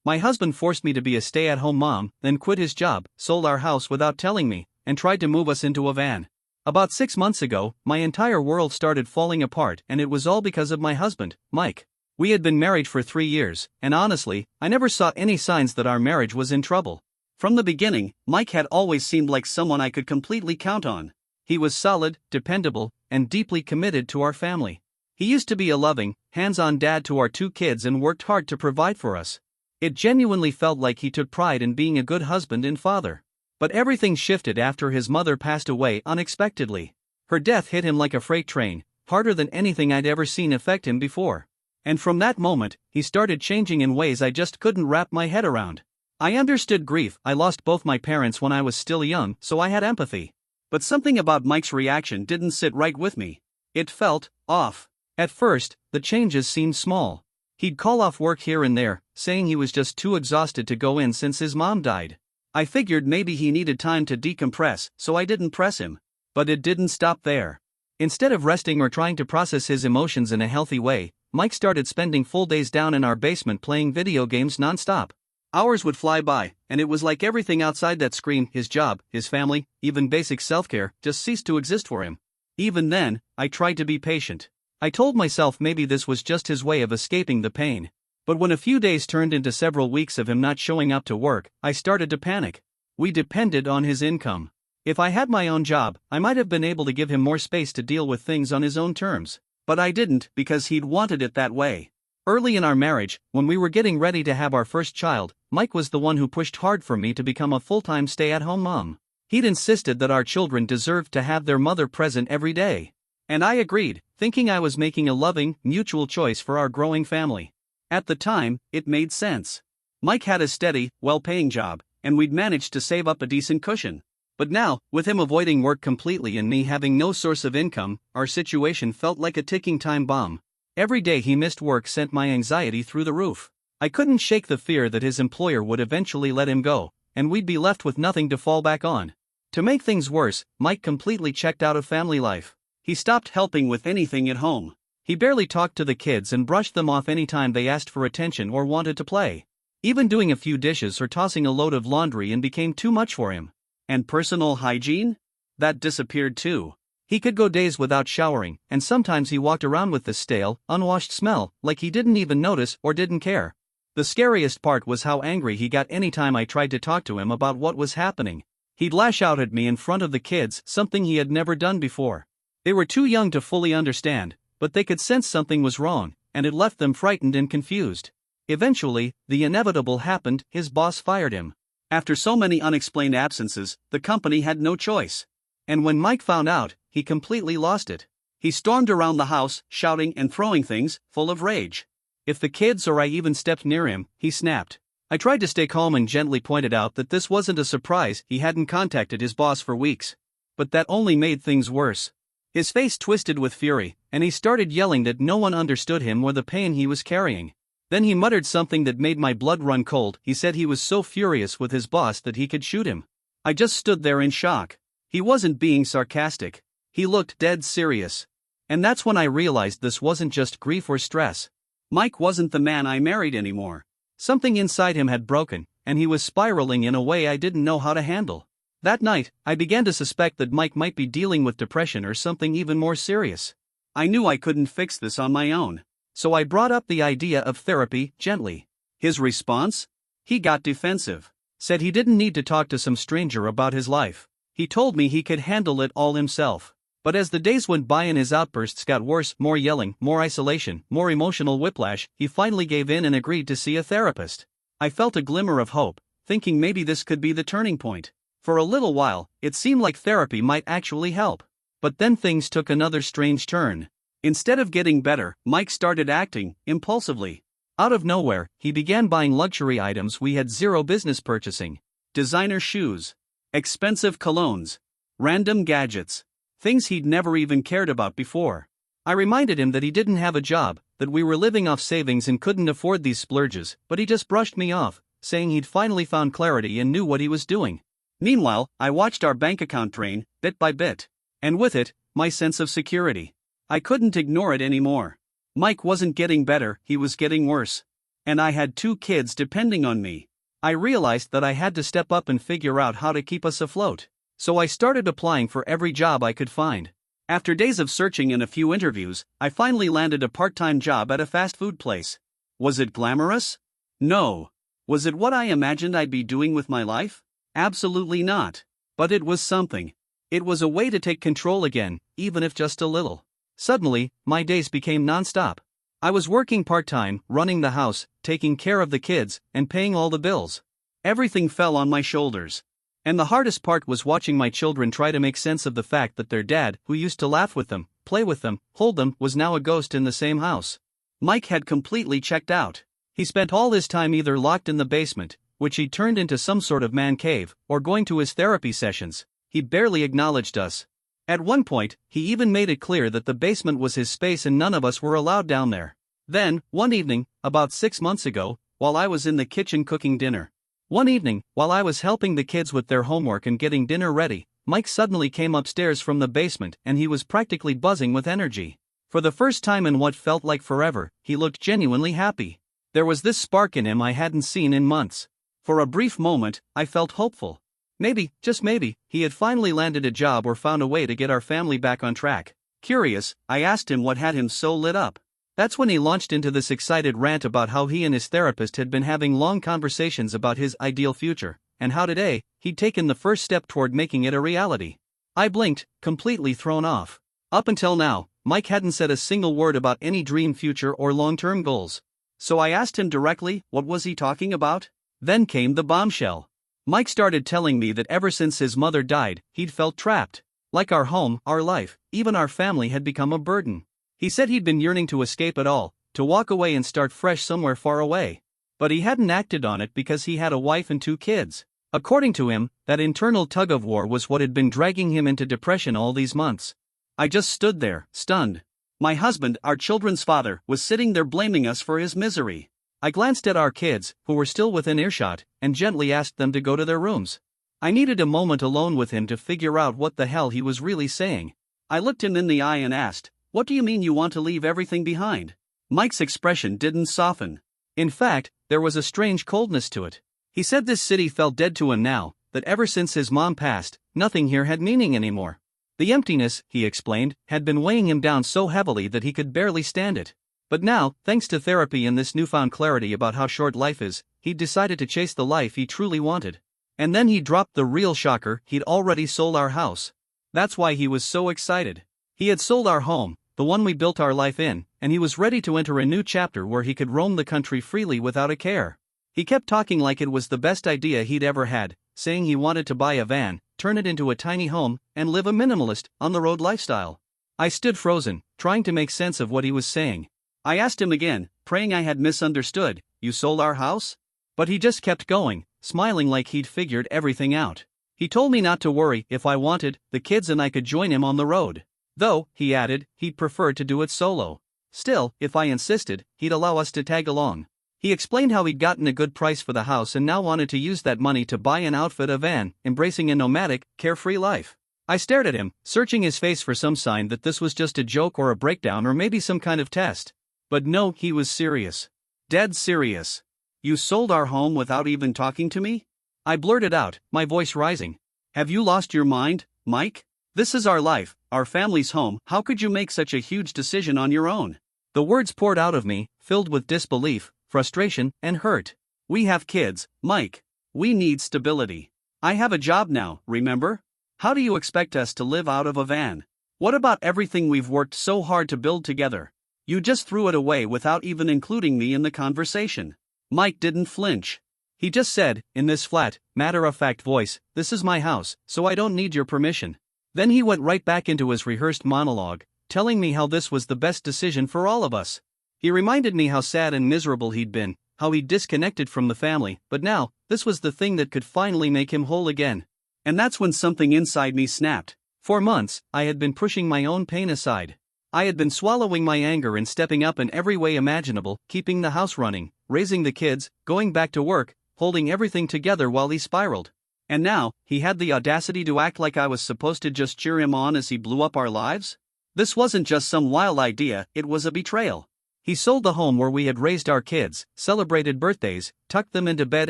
My husband forced me to be a stay-at-home mom, then quit his job, sold our house without telling me, and tried to move us into a van. About 6 months ago, my entire world started falling apart, and it was all because of my husband, Mike. We had been married for 3 years, and honestly, I never saw any signs that our marriage was in trouble. From the beginning, Mike had always seemed like someone I could completely count on. He was solid, dependable, and deeply committed to our family. He used to be a loving, hands-on dad to our 2 kids and worked hard to provide for us. It genuinely felt like he took pride in being a good husband and father. But everything shifted after his mother passed away unexpectedly. Her death hit him like a freight train, harder than anything I'd ever seen affect him before. And from that moment, he started changing in ways I just couldn't wrap my head around. I understood grief. I lost both my parents when I was still young, so I had empathy. But something about Mike's reaction didn't sit right with me. It felt off. At first, the changes seemed small. He'd call off work here and there, saying he was just too exhausted to go in since his mom died. I figured maybe he needed time to decompress, so I didn't press him. But it didn't stop there. Instead of resting or trying to process his emotions in a healthy way, Mike started spending full days down in our basement playing video games nonstop. Hours would fly by, and it was like everything outside that screen, his job, his family, even basic self-care, just ceased to exist for him. Even then, I tried to be patient. I told myself maybe this was just his way of escaping the pain. But when a few days turned into several weeks of him not showing up to work, I started to panic. We depended on his income. If I had my own job, I might have been able to give him more space to deal with things on his own terms. But I didn't, because he'd wanted it that way. Early in our marriage, when we were getting ready to have our first child, Mike was the one who pushed hard for me to become a full-time stay-at-home mom. He'd insisted that our children deserved to have their mother present every day. And I agreed, thinking I was making a loving, mutual choice for our growing family. At the time, it made sense. Mike had a steady, well-paying job, and we'd managed to save up a decent cushion. But now, with him avoiding work completely and me having no source of income, our situation felt like a ticking time bomb. Every day he missed work sent my anxiety through the roof. I couldn't shake the fear that his employer would eventually let him go, and we'd be left with nothing to fall back on. To make things worse, Mike completely checked out of family life. He stopped helping with anything at home. He barely talked to the kids and brushed them off anytime they asked for attention or wanted to play. Even doing a few dishes or tossing a load of laundry in became too much for him. And personal hygiene? That disappeared too. He could go days without showering, and sometimes he walked around with the stale, unwashed smell, like he didn't even notice or didn't care. The scariest part was how angry he got anytime I tried to talk to him about what was happening. He'd lash out at me in front of the kids, something he had never done before. They were too young to fully understand, but they could sense something was wrong, and it left them frightened and confused. Eventually, the inevitable happened. His boss fired him. After so many unexplained absences, the company had no choice. And when Mike found out, he completely lost it. He stormed around the house, shouting and throwing things, full of rage. If the kids or I even stepped near him, he snapped. I tried to stay calm and gently pointed out that this wasn't a surprise. He hadn't contacted his boss for weeks. But that only made things worse. His face twisted with fury, and he started yelling that no one understood him or the pain he was carrying. Then he muttered something that made my blood run cold. He said he was so furious with his boss that he could shoot him. I just stood there in shock. He wasn't being sarcastic. He looked dead serious. And that's when I realized this wasn't just grief or stress. Mike wasn't the man I married anymore. Something inside him had broken, and he was spiraling in a way I didn't know how to handle. That night, I began to suspect that Mike might be dealing with depression or something even more serious. I knew I couldn't fix this on my own. So I brought up the idea of therapy, gently. His response? He got defensive. Said he didn't need to talk to some stranger about his life. He told me he could handle it all himself. But as the days went by and his outbursts got worse, more yelling, more isolation, more emotional whiplash, he finally gave in and agreed to see a therapist. I felt a glimmer of hope, thinking maybe this could be the turning point. For a little while, it seemed like therapy might actually help. But then things took another strange turn. Instead of getting better, Mike started acting impulsively. Out of nowhere, he began buying luxury items we had zero business purchasing. Designer shoes, expensive colognes, random gadgets, things he'd never even cared about before. I reminded him that he didn't have a job, that we were living off savings and couldn't afford these splurges, but he just brushed me off, saying he'd finally found clarity and knew what he was doing. Meanwhile, I watched our bank account drain, bit by bit. And with it, my sense of security. I couldn't ignore it anymore. Mike wasn't getting better, he was getting worse. And I had 2 kids depending on me. I realized that I had to step up and figure out how to keep us afloat. So I started applying for every job I could find. After days of searching and a few interviews, I finally landed a part-time job at a fast food place. Was it glamorous? No. Was it what I imagined I'd be doing with my life? Absolutely not. But it was something. It was a way to take control again, even if just a little. Suddenly, my days became non-stop. I was working part-time, running the house, taking care of the kids, and paying all the bills. Everything fell on my shoulders. And the hardest part was watching my children try to make sense of the fact that their dad, who used to laugh with them, play with them, hold them, was now a ghost in the same house. Mike had completely checked out. He spent all his time either locked in the basement, which he turned into some sort of man cave, or going to his therapy sessions. He barely acknowledged us. At one point, he even made it clear that the basement was his space and none of us were allowed down there. Then, one evening, about 6 months ago, while I was in the kitchen cooking dinner. One evening, while I was helping the kids with their homework and getting dinner ready, Mike suddenly came upstairs from the basement and he was practically buzzing with energy. For the first time in what felt like forever, he looked genuinely happy. There was this spark in him I hadn't seen in months. For a brief moment, I felt hopeful. Maybe, just maybe, he had finally landed a job or found a way to get our family back on track. Curious, I asked him what had him so lit up. That's when he launched into this excited rant about how he and his therapist had been having long conversations about his ideal future, and how today, he'd taken the first step toward making it a reality. I blinked, completely thrown off. Up until now, Mike hadn't said a single word about any dream future or long-term goals. So I asked him directly, what was he talking about? Then came the bombshell. Mike started telling me that ever since his mother died, he'd felt trapped. Like our home, our life, even our family had become a burden. He said he'd been yearning to escape it all, to walk away and start fresh somewhere far away. But he hadn't acted on it because he had a wife and 2 kids. According to him, that internal tug-of-war was what had been dragging him into depression all these months. I just stood there, stunned. My husband, our children's father, was sitting there blaming us for his misery. I glanced at our kids, who were still within earshot, and gently asked them to go to their rooms. I needed a moment alone with him to figure out what the hell he was really saying. I looked him in the eye and asked, "What do you mean you want to leave everything behind?" Mike's expression didn't soften. In fact, there was a strange coldness to it. He said this city felt dead to him now, that ever since his mom passed, nothing here had meaning anymore. The emptiness, he explained, had been weighing him down so heavily that he could barely stand it. But now, thanks to therapy and this newfound clarity about how short life is, he'd decided to chase the life he truly wanted. And then he dropped the real shocker: he'd already sold our house. That's why he was so excited. He had sold our home, the one we built our life in, and he was ready to enter a new chapter where he could roam the country freely without a care. He kept talking like it was the best idea he'd ever had, saying he wanted to buy a van, turn it into a tiny home, and live a minimalist, on-the-road lifestyle. I stood frozen, trying to make sense of what he was saying. I asked him again, praying I had misunderstood, "You sold our house?" But he just kept going, smiling like he'd figured everything out. He told me not to worry; if I wanted, the kids and I could join him on the road. Though, he added, he'd prefer to do it solo. Still, if I insisted, he'd allow us to tag along. He explained how he'd gotten a good price for the house and now wanted to use that money to buy and outfit a van, embracing a nomadic, carefree life. I stared at him, searching his face for some sign that this was just a joke or a breakdown or maybe some kind of test. But no, he was serious. Dead serious. "You sold our home without even talking to me?" I blurted out, my voice rising. "Have you lost your mind, Mike? This is our life, our family's home. How could you make such a huge decision on your own?" The words poured out of me, filled with disbelief, frustration, and hurt. "We have kids, Mike. We need stability. I have a job now, remember? How do you expect us to live out of a van? What about everything we've worked so hard to build together? You just threw it away without even including me in the conversation." Mike didn't flinch. He just said, in this flat, matter-of-fact voice, "This is my house, so I don't need your permission." Then he went right back into his rehearsed monologue, telling me how this was the best decision for all of us. He reminded me how sad and miserable he'd been, how he'd disconnected from the family, but now, this was the thing that could finally make him whole again. And that's when something inside me snapped. For months, I had been pushing my own pain aside. I had been swallowing my anger and stepping up in every way imaginable, keeping the house running, raising the kids, going back to work, holding everything together while he spiraled. And now, he had the audacity to act like I was supposed to just cheer him on as he blew up our lives? This wasn't just some wild idea, it was a betrayal. He sold the home where we had raised our kids, celebrated birthdays, tucked them into bed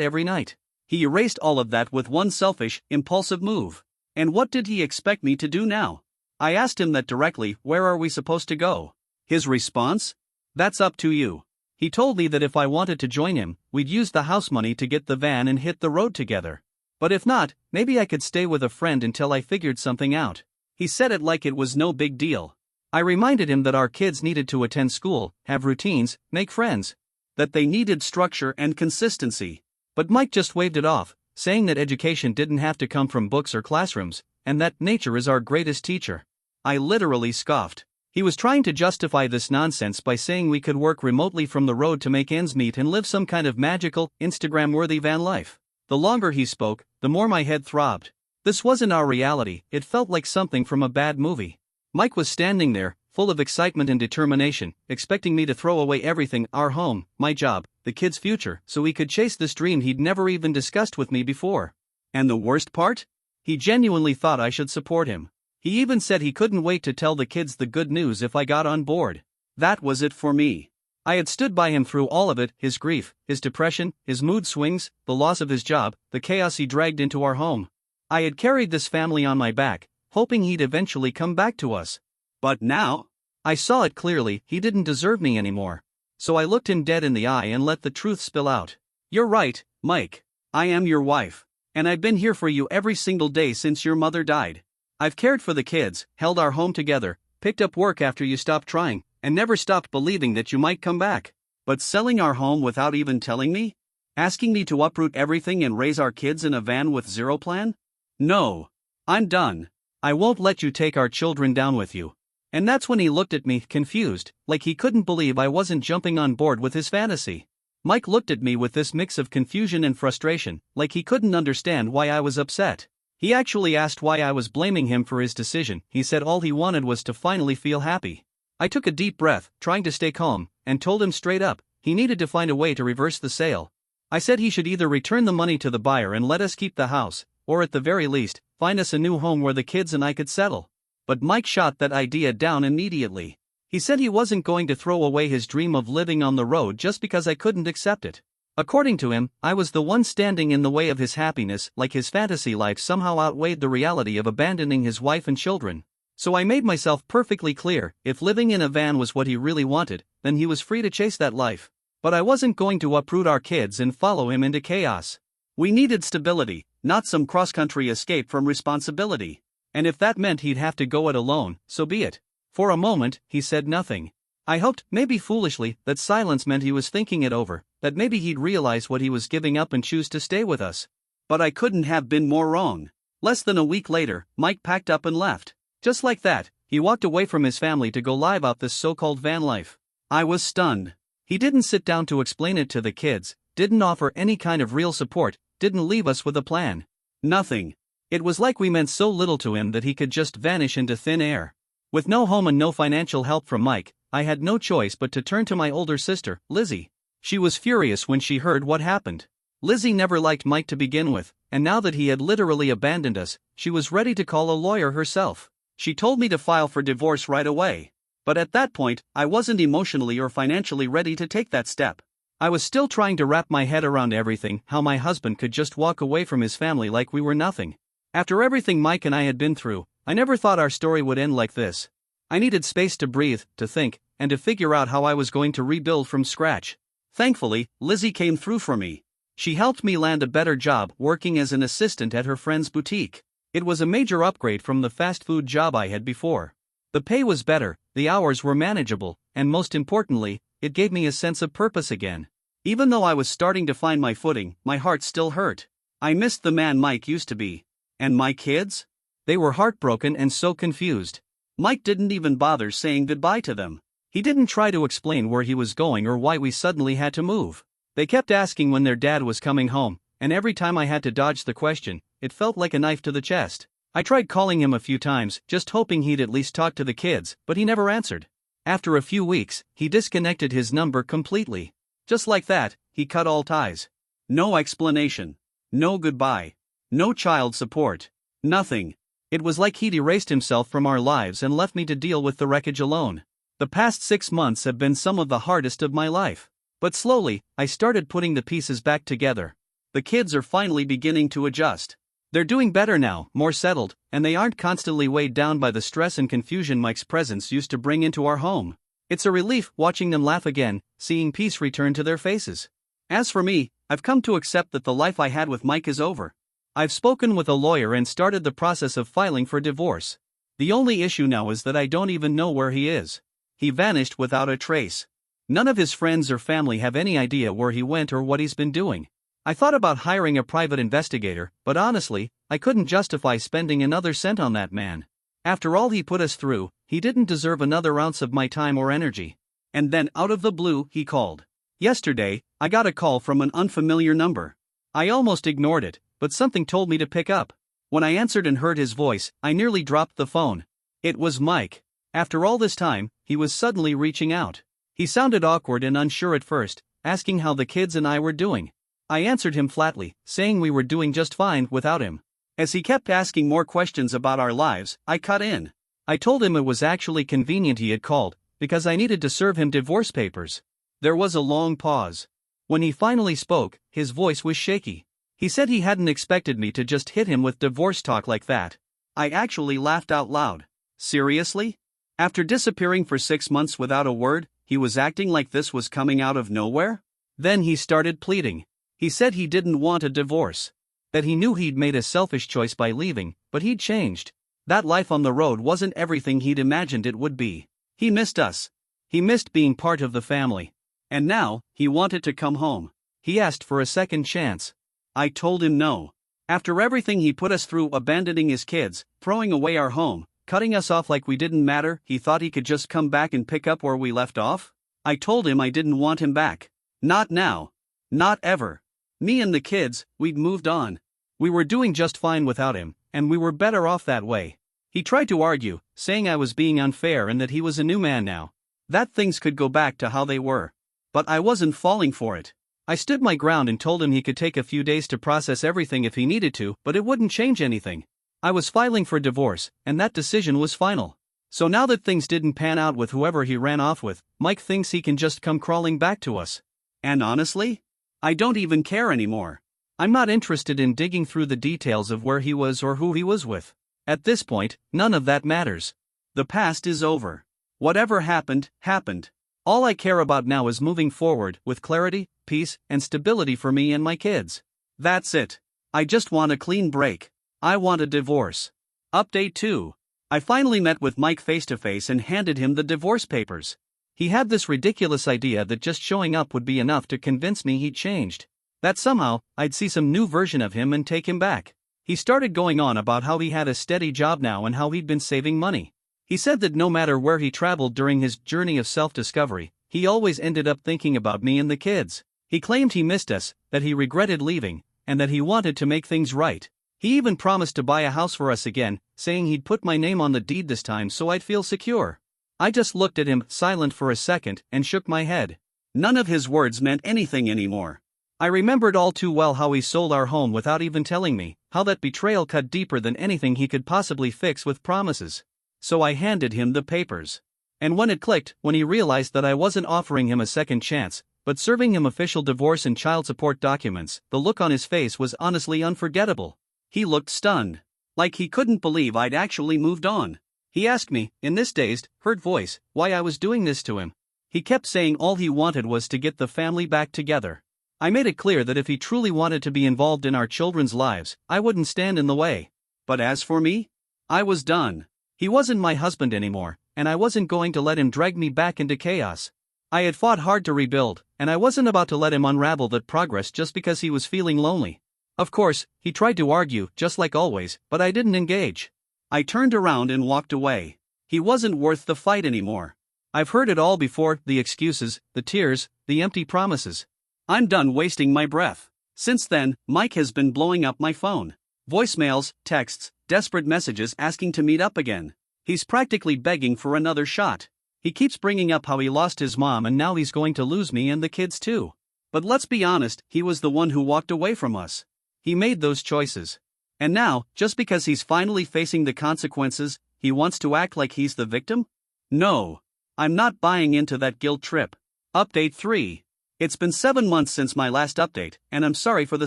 every night. He erased all of that with one selfish, impulsive move. And what did he expect me to do now? I asked him that directly. Where are we supposed to go? His response? That's up to you. He told me that if I wanted to join him, we'd use the house money to get the van and hit the road together. But if not, maybe I could stay with a friend until I figured something out. He said it like it was no big deal. I reminded him that our kids needed to attend school, have routines, make friends. That they needed structure and consistency. But Mike just waved it off, saying that education didn't have to come from books or classrooms, and that nature is our greatest teacher. I literally scoffed. He was trying to justify this nonsense by saying we could work remotely from the road to make ends meet and live some kind of magical, Instagram-worthy van life. The longer he spoke, the more my head throbbed. This wasn't our reality, it felt like something from a bad movie. Mike was standing there, full of excitement and determination, expecting me to throw away everything, our home, my job, the kids' future, so he could chase this dream he'd never even discussed with me before. And the worst part? He genuinely thought I should support him. He even said he couldn't wait to tell the kids the good news if I got on board. That was it for me. I had stood by him through all of it, his grief, his depression, his mood swings, the loss of his job, the chaos he dragged into our home. I had carried this family on my back, hoping he'd eventually come back to us. But now? I saw it clearly, he didn't deserve me anymore. So I looked him dead in the eye and let the truth spill out. You're right, Mike. I am your wife. And I've been here for you every single day since your mother died. I've cared for the kids, held our home together, picked up work after you stopped trying, and never stopped believing that you might come back. But selling our home without even telling me? Asking me to uproot everything and raise our kids in a van with zero plan? No. I'm done. I won't let you take our children down with you. And that's when he looked at me, confused, like he couldn't believe I wasn't jumping on board with his fantasy. Mike looked at me with this mix of confusion and frustration, like he couldn't understand why I was upset. He actually asked why I was blaming him for his decision. He said all he wanted was to finally feel happy. I took a deep breath, trying to stay calm, and told him straight up, he needed to find a way to reverse the sale. I said he should either return the money to the buyer and let us keep the house, or at the very least, find us a new home where the kids and I could settle. But Mike shot that idea down immediately. He said he wasn't going to throw away his dream of living on the road just because I couldn't accept it. According to him, I was the one standing in the way of his happiness, like his fantasy life somehow outweighed the reality of abandoning his wife and children. So I made myself perfectly clear, if living in a van was what he really wanted, then he was free to chase that life. But I wasn't going to uproot our kids and follow him into chaos. We needed stability, not some cross-country escape from responsibility. And if that meant he'd have to go it alone, so be it. For a moment, he said nothing. I hoped, maybe foolishly, that silence meant he was thinking it over, that maybe he'd realize what he was giving up and choose to stay with us. But I couldn't have been more wrong. Less than a week later, Mike packed up and left. Just like that, he walked away from his family to go live out this so-called van life. I was stunned. He didn't sit down to explain it to the kids, didn't offer any kind of real support, didn't leave us with a plan. Nothing. It was like we meant so little to him that he could just vanish into thin air. With no home and no financial help from Mike, I had no choice but to turn to my older sister, Lizzie. She was furious when she heard what happened. Lizzie never liked Mike to begin with, and now that he had literally abandoned us, she was ready to call a lawyer herself. She told me to file for divorce right away. But at that point, I wasn't emotionally or financially ready to take that step. I was still trying to wrap my head around everything, how my husband could just walk away from his family like we were nothing. After everything Mike and I had been through, I never thought our story would end like this. I needed space to breathe, to think, and to figure out how I was going to rebuild from scratch. Thankfully, Lizzie came through for me. She helped me land a better job working as an assistant at her friend's boutique. It was a major upgrade from the fast food job I had before. The pay was better, the hours were manageable, and most importantly, it gave me a sense of purpose again. Even though I was starting to find my footing, my heart still hurt. I missed the man Mike used to be. And my kids? They were heartbroken and so confused. Mike didn't even bother saying goodbye to them. He didn't try to explain where he was going or why we suddenly had to move. They kept asking when their dad was coming home, and every time I had to dodge the question, it felt like a knife to the chest. I tried calling him a few times, just hoping he'd at least talk to the kids, but he never answered. After a few weeks, he disconnected his number completely. Just like that, he cut all ties. No explanation. No goodbye. No child support. Nothing. It was like he'd erased himself from our lives and left me to deal with the wreckage alone. The past 6 months have been some of the hardest of my life. But slowly, I started putting the pieces back together. The kids are finally beginning to adjust. They're doing better now, more settled, and they aren't constantly weighed down by the stress and confusion Mike's presence used to bring into our home. It's a relief watching them laugh again, seeing peace return to their faces. As for me, I've come to accept that the life I had with Mike is over. I've spoken with a lawyer and started the process of filing for divorce. The only issue now is that I don't even know where he is. He vanished without a trace. None of his friends or family have any idea where he went or what he's been doing. I thought about hiring a private investigator, but honestly, I couldn't justify spending another cent on that man. After all he put us through, he didn't deserve another ounce of my time or energy. And then out of the blue, he called. Yesterday, I got a call from an unfamiliar number. I almost ignored it, but something told me to pick up. When I answered and heard his voice, I nearly dropped the phone. It was Mike. After all this time, he was suddenly reaching out. He sounded awkward and unsure at first, asking how the kids and I were doing. I answered him flatly, saying we were doing just fine without him. As he kept asking more questions about our lives, I cut in. I told him it was actually convenient he had called, because I needed to serve him divorce papers. There was a long pause. When he finally spoke, his voice was shaky. He said he hadn't expected me to just hit him with divorce talk like that. I actually laughed out loud. Seriously? After disappearing for 6 months without a word, he was acting like this was coming out of nowhere? Then he started pleading. He said he didn't want a divorce. That he knew he'd made a selfish choice by leaving, but he'd changed. That life on the road wasn't everything he'd imagined it would be. He missed us. He missed being part of the family. And now, he wanted to come home. He asked for a second chance. I told him no. After everything he put us through, abandoning his kids, throwing away our home, cutting us off like we didn't matter, he thought he could just come back and pick up where we left off? I told him I didn't want him back. Not now. Not ever. Me and the kids, we'd moved on. We were doing just fine without him, and we were better off that way. He tried to argue, saying I was being unfair and that he was a new man now. That things could go back to how they were. But I wasn't falling for it. I stood my ground and told him he could take a few days to process everything if he needed to, but it wouldn't change anything. I was filing for divorce, and that decision was final. So now that things didn't pan out with whoever he ran off with, Mike thinks he can just come crawling back to us. And honestly, I don't even care anymore. I'm not interested in digging through the details of where he was or who he was with. At this point, none of that matters. The past is over. Whatever happened, happened. All I care about now is moving forward with clarity, peace, and stability for me and my kids. That's it. I just want a clean break. I want a divorce. Update 2. I finally met with Mike face to face and handed him the divorce papers. He had this ridiculous idea that just showing up would be enough to convince me he'd changed. That somehow, I'd see some new version of him and take him back. He started going on about how he had a steady job now and how he'd been saving money. He said that no matter where he traveled during his journey of self-discovery, he always ended up thinking about me and the kids. He claimed he missed us, that he regretted leaving, and that he wanted to make things right. He even promised to buy a house for us again, saying he'd put my name on the deed this time so I'd feel secure. I just looked at him, silent for a second, and shook my head. None of his words meant anything anymore. I remembered all too well how he sold our home without even telling me, how that betrayal cut deeper than anything he could possibly fix with promises. So I handed him the papers. And when it clicked, when he realized that I wasn't offering him a second chance, but serving him official divorce and child support documents, the look on his face was honestly unforgettable. He looked stunned. Like he couldn't believe I'd actually moved on. He asked me, in this dazed, hurt voice, why I was doing this to him. He kept saying all he wanted was to get the family back together. I made it clear that if he truly wanted to be involved in our children's lives, I wouldn't stand in the way. But as for me, I was done. He wasn't my husband anymore, and I wasn't going to let him drag me back into chaos. I had fought hard to rebuild, and I wasn't about to let him unravel that progress just because he was feeling lonely. Of course, he tried to argue, just like always, but I didn't engage. I turned around and walked away. He wasn't worth the fight anymore. I've heard it all before, the excuses, the tears, the empty promises. I'm done wasting my breath. Since then, Mike has been blowing up my phone. Voicemails, texts, desperate messages asking to meet up again. He's practically begging for another shot. He keeps bringing up how he lost his mom and now he's going to lose me and the kids too. But let's be honest, he was the one who walked away from us. He made those choices. And now, just because he's finally facing the consequences, he wants to act like he's the victim? No. I'm not buying into that guilt trip. Update 3. It's been 7 months since my last update, and I'm sorry for the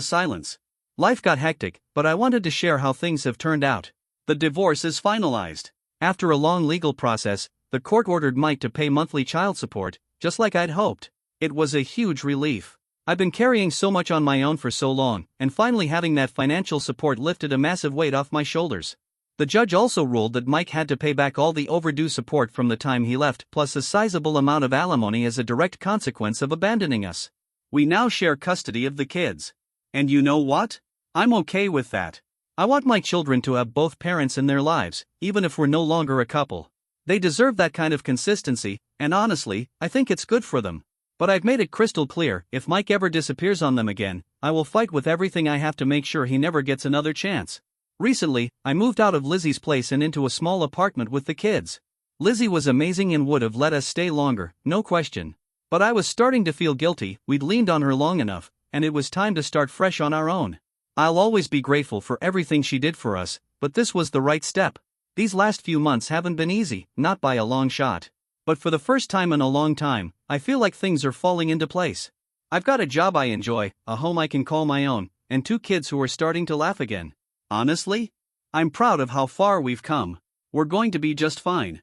silence. Life got hectic, but I wanted to share how things have turned out. The divorce is finalized. After a long legal process, the court ordered Mike to pay monthly child support, just like I'd hoped. It was a huge relief. I've been carrying so much on my own for so long, and finally having that financial support lifted a massive weight off my shoulders. The judge also ruled that Mike had to pay back all the overdue support from the time he left, plus a sizable amount of alimony as a direct consequence of abandoning us. We now share custody of the kids. And you know what? I'm okay with that. I want my children to have both parents in their lives, even if we're no longer a couple. They deserve that kind of consistency, and honestly, I think it's good for them. But I've made it crystal clear, if Mike ever disappears on them again, I will fight with everything I have to make sure he never gets another chance. Recently, I moved out of Lizzie's place and into a small apartment with the kids. Lizzie was amazing and would have let us stay longer, no question. But I was starting to feel guilty. We'd leaned on her long enough, and it was time to start fresh on our own. I'll always be grateful for everything she did for us, but this was the right step. These last few months haven't been easy, not by a long shot. But for the first time in a long time, I feel like things are falling into place. I've got a job I enjoy, a home I can call my own, and 2 kids who are starting to laugh again. Honestly, I'm proud of how far we've come. We're going to be just fine.